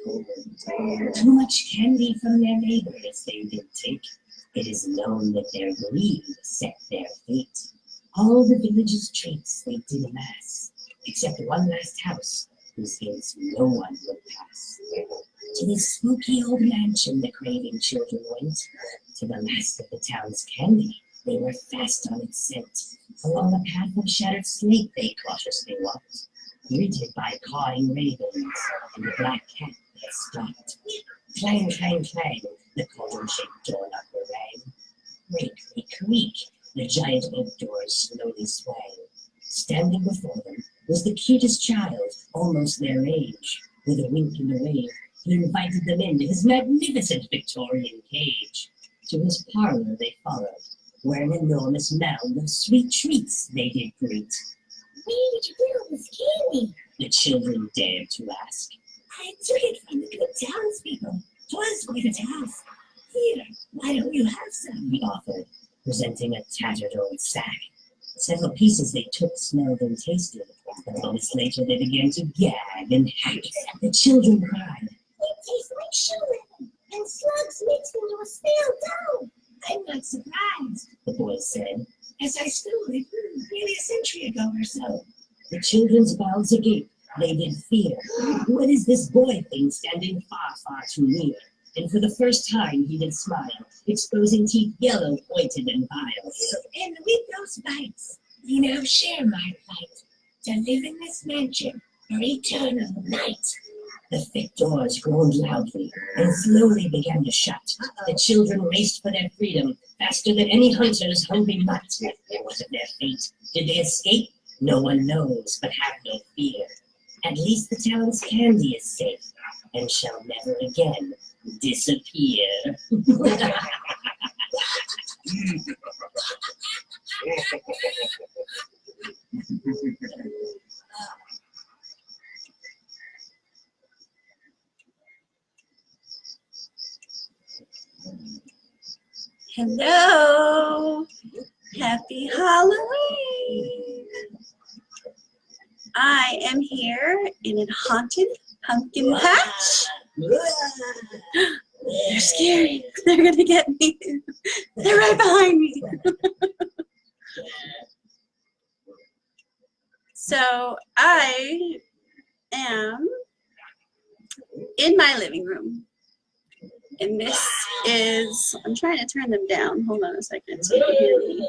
cold. Too much candy from their neighbors they did take. It is known that their greed set their fate. All the village's traits they did amass, except one last house, whose gates no one would pass. To this spooky old mansion the craving children went. To the last of the town's candy, they were fast on its scent. Along a path of shattered slate they cautiously walked, greeted by cawing ravens and a black cat that stalked. Clang, clang, clang, the cauldron-shaped door knocker rang. Creak, creak, creak, the giant oak doors slowly swang. Standing before them was the cutest child, almost their age. With a wink and a wave, he invited them into his magnificent Victorian cage. To his parlor they followed, where an enormous mound of sweet treats they did greet. Where did you get all this candy? The children dared to ask. I took it from the good townspeople. 'Twas quite a task. Here, why don't you have some? He offered, presenting a tattered old sack. Several pieces they took, smelled, and tasted. But moments later they began to gag and hack. The children cried. It tastes like shoe leather and slugs mixed into a stale dough. I'm not surprised, The boys said. as I stole it nearly a century ago or so. The children's mouths agape. They did fear. What is this boy thing standing far, far too near? And for the first time he did smile, exposing teeth yellow, pointed, and vile. And with those bites, you now share my plight, to live in this mansion for eternal night. The thick doors groaned loudly and slowly began to shut. The children raced for their freedom, faster than any hunter's hungry mutt. What of their fate? Did they escape? No one knows, but have no fear. At least the town's candy is safe, and shall never again disappear. Hello, happy Halloween. I am here in a haunted pumpkin patch. They're scary. They're gonna get me. They're right behind me. So I am in my living room. And this is, I'm trying to turn them down. Hold on a second so you can hear me.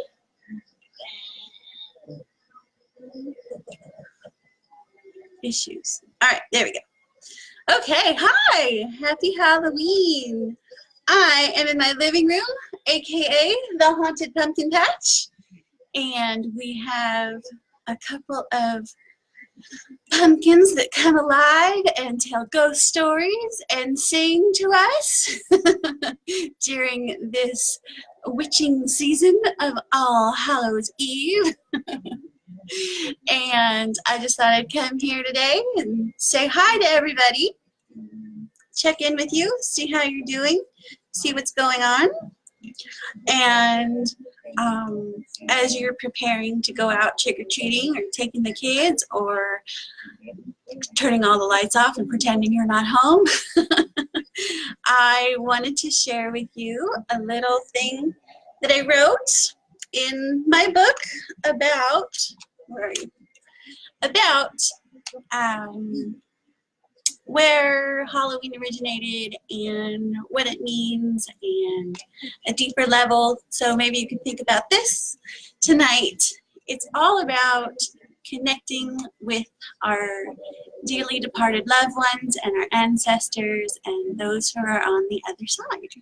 Issues. All right, there we go. Okay, hi, happy Halloween. I am in my living room, AKA the Haunted Pumpkin Patch. And we have a couple of pumpkins that come alive and tell ghost stories and sing to us during this witching season of All Hallows Eve. And I just thought I'd come here today and say hi to everybody, check in with you, see how you're doing, see what's going on. And as you're preparing to go out trick-or-treating or taking the kids or turning all the lights off and pretending you're not home, I wanted to share with you a little thing that I wrote in my book about, where are you? About where Halloween originated and what it means and a deeper level. So maybe you can think about this tonight. It's all about connecting with our dearly departed loved ones and our ancestors and those who are on the other side.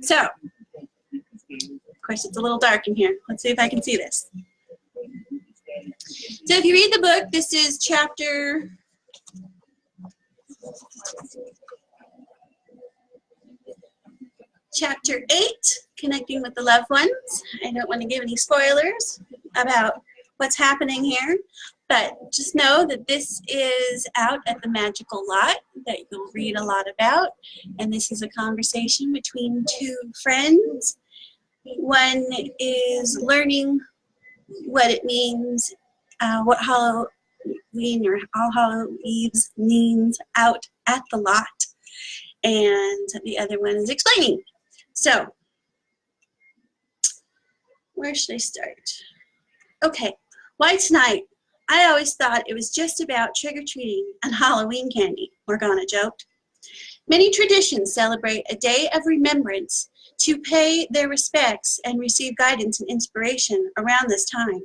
So, of course, it's a little dark in here. Let's see if I can see this. So if you read the book, this is chapter 8, connecting with the loved ones. I don't want to give any spoilers about what's happening here, but just know that this is out at the Magical Lot that you'll read a lot about, and this is a conversation between two friends. One is learning what it means, what Halloween or All Hallows Eve means out at the lot, and the other one is explaining. So, where should I start? Okay, why tonight? I always thought it was just about trick-or-treating and Halloween candy, Morgana joked. Many traditions celebrate a day of remembrance to pay their respects and receive guidance and inspiration around this time.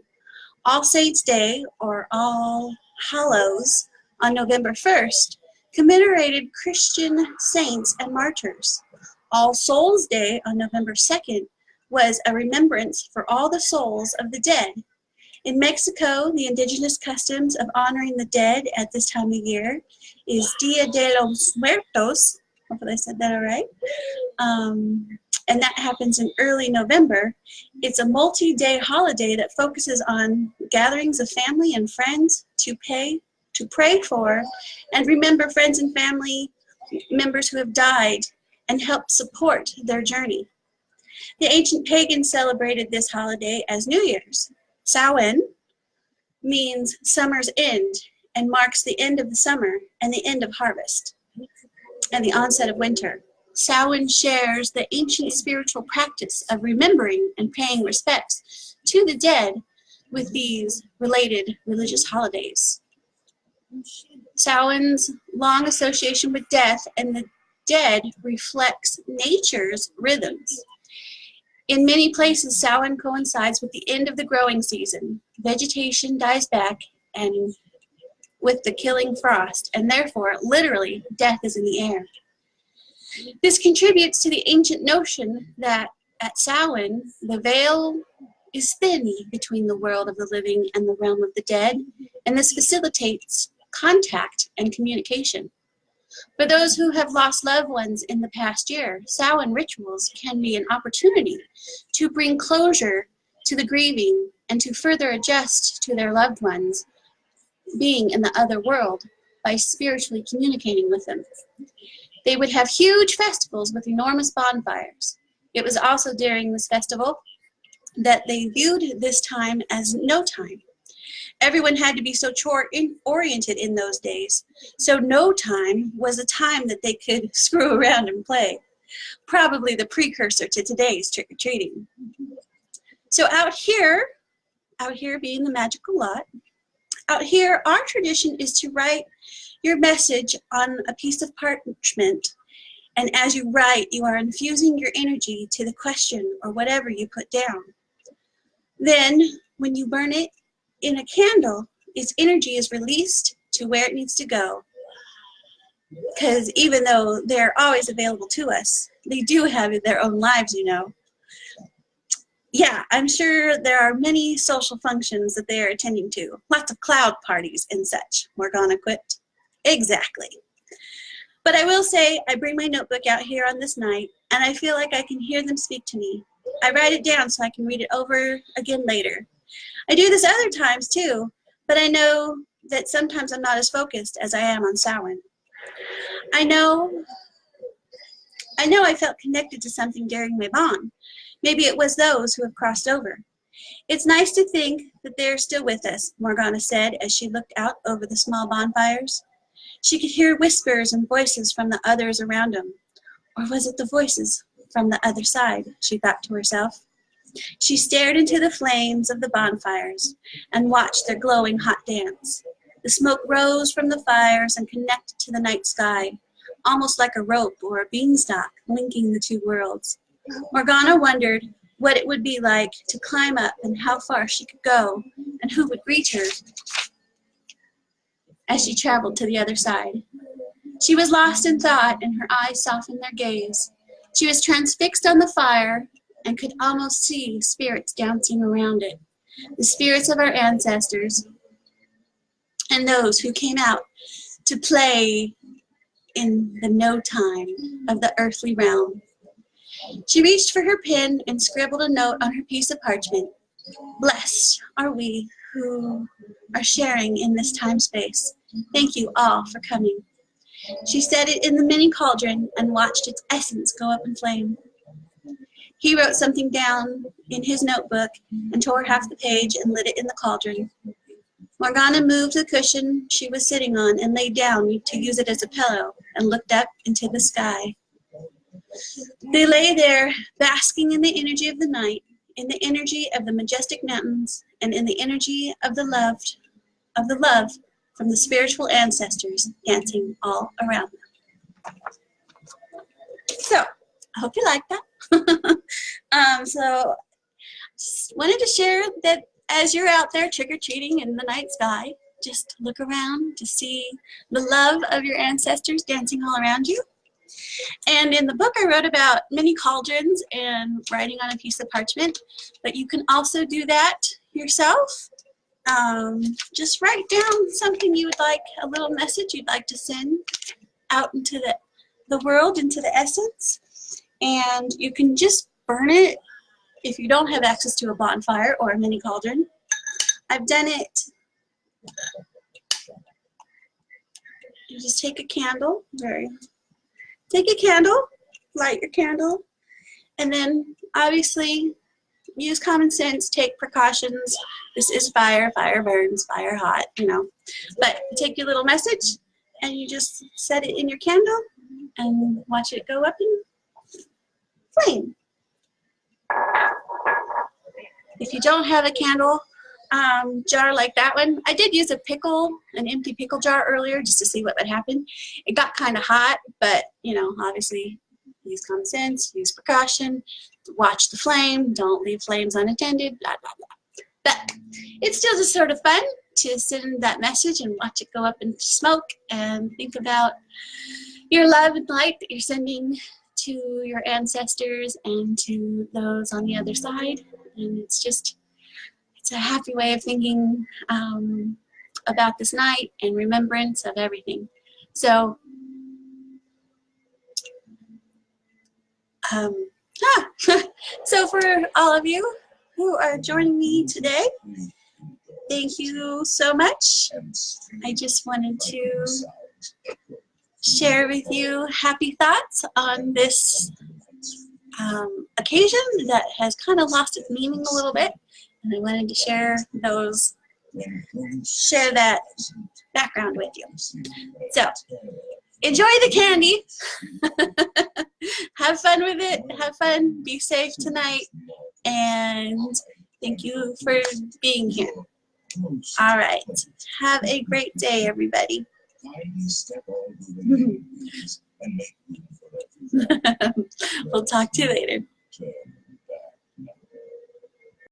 All Saints' Day, or All Hallows, on November 1st, commemorated Christian saints and martyrs. All Souls' Day on November 2nd was a remembrance for all the souls of the dead. In Mexico, the indigenous customs of honoring the dead at this time of year is Dia de los Muertos. Hopefully I said that all right. And that happens in early November. It's a multi-day holiday that focuses on gatherings of family and friends to pray for and remember friends and family members who have died and help support their journey. The ancient pagans celebrated this holiday as New Year's. Samhain means summer's end and marks the end of the summer and the end of harvest and the onset of winter. Samhain shares the ancient spiritual practice of remembering and paying respects to the dead with these related religious holidays. Samhain's long association with death and the dead reflects nature's rhythms. In many places, Samhain coincides with the end of the growing season. Vegetation dies back and with the killing frost, and therefore, literally, death is in the air. This contributes to the ancient notion that at Samhain, the veil is thin between the world of the living and the realm of the dead, and this facilitates contact and communication. For those who have lost loved ones in the past year, Samhain rituals can be an opportunity to bring closure to the grieving and to further adjust to their loved ones being in the other world by spiritually communicating with them. They would have huge festivals with enormous bonfires. It was also during this festival that they viewed this time as no time. Everyone had to be so chore-oriented in those days, so no time was a time that they could screw around and play, probably the precursor to today's trick-or-treating. So out here being the magical lot, out here our tradition is to write your message on a piece of parchment, and as you write, you are infusing your energy to the question or whatever you put down. Then, when you burn it in a candle, its energy is released to where it needs to go. Because even though they're always available to us, they do have their own lives, you know. Yeah, I'm sure there are many social functions that they are attending to. Lots of cloud parties and such, Morgana quipped. Exactly. But I will say, I bring my notebook out here on this night, and I feel like I can hear them speak to me. I write it down so I can read it over again later. I do this other times too, but I know that sometimes I'm not as focused as I am on Samhain. I know I felt connected to something during my bond. Maybe it was those who have crossed over. It's nice to think that they're still with us, Morgana said as she looked out over the small bonfires. She could hear whispers and voices from the others around them. Or was it the voices from the other side, she thought to herself. She stared into the flames of the bonfires and watched their glowing hot dance. The smoke rose from the fires and connected to the night sky, almost like a rope or a beanstalk linking the two worlds. Morgana wondered what it would be like to climb up and how far she could go and who would greet her as she traveled to the other side. She was lost in thought and her eyes softened their gaze. She was transfixed on the fire and could almost see spirits dancing around it, the spirits of our ancestors and those who came out to play in the no time of the earthly realm. She reached for her pen and scribbled a note on her piece of parchment. Blessed are we who are sharing in this time-space. Thank you all for coming. She set it in the mini cauldron and watched its essence go up in flame. He wrote something down in his notebook and tore half the page and lit it in the cauldron. Morgana moved the cushion she was sitting on and lay down to use it as a pillow. and looked up into the sky. They lay there, basking in the energy of the night, in the energy of the majestic mountains, and in the energy of the love from the spiritual ancestors dancing all around them. So, I hope you like that. So, just wanted to share that as you're out there trick-or-treating in the night sky, just look around to see the love of your ancestors dancing all around you. And in the book I wrote about mini cauldrons and writing on a piece of parchment, but you can also do that yourself. Just write down something you would like, a little message you'd like to send out into the world, into the essence, and you can just burn it if you don't have access to a bonfire or a mini cauldron. I've done it. You just take a candle, take a candle, light your candle, and then obviously use common sense, take precautions. This is fire, fire burns, fire hot, you know. But take your little message and you just set it in your candle and watch it go up in flame. If you don't have a candle jar like that one, I did use an empty pickle jar earlier just to see what would happen. It got kind of hot, but you know, obviously use common sense, use precaution, watch the flame, don't leave flames unattended, blah, blah, blah. But it's still just sort of fun to send that message and watch it go up into smoke and think about your love and light that you're sending to your ancestors and to those on the other side. And it's a happy way of thinking about this night and remembrance of everything. So, so for all of you who are joining me today, thank you so much. I just wanted to share with you happy thoughts on this occasion that has kind of lost its meaning a little bit, and I wanted to share that background with you. So, enjoy the candy. Have fun with it. Have fun. Be safe tonight. And thank you for being here. All right. Have a great day, everybody. We'll talk to you later.